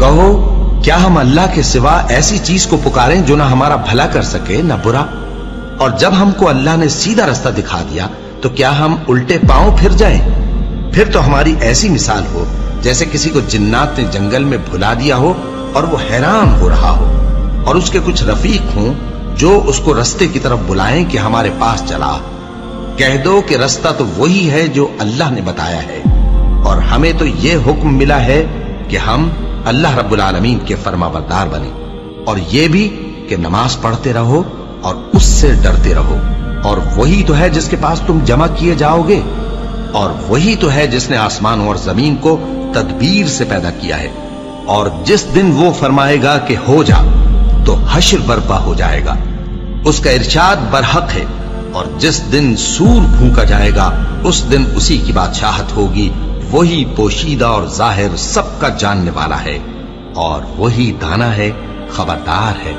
کہو کیا ہم اللہ کے سوا ایسی چیز کو پکاریں جو نہ ہمارا بھلا کر سکے نہ برا؟ اور جب ہم کو اللہ نے سیدھا رستہ دکھا دیا تو کیا ہم الٹے پاؤں پھر جائیں؟ پھر تو ہماری ایسی مثال ہو جیسے کسی کو جنات نے جنگل میں بھلا دیا ہو اور وہ حیران ہو رہا ہو، اور اس کے کچھ رفیق ہوں جو اس کو رستے کی طرف بلائیں کہ ہمارے پاس چلا۔ کہہ دو کہ رستہ تو وہی ہے جو اللہ نے بتایا ہے، اور ہمیں تو یہ حکم ملا ہے کہ ہم اللہ رب العالمین کے فرما بردار بنیں، اور یہ بھی کہ نماز پڑھتے رہو اور اس سے ڈرتے رہو، اور وہی تو ہے جس کے پاس تم جمع کیے جاؤ گے، اور وہی تو ہے جس نے آسمانوں اور زمین کو تدبیر سے پیدا کیا ہے، اور جس دن وہ فرمائے گا کہ ہو جا تو حشر برپا ہو جائے گا، اس کا ارشاد برحق ہے، اور جس دن سور پھونکا جائے گا اس دن اسی کی بادشاہت ہوگی، وہی پوشیدہ اور ظاہر سب کا جاننے والا ہے، اور وہی دانا ہے، خبردار ہے۔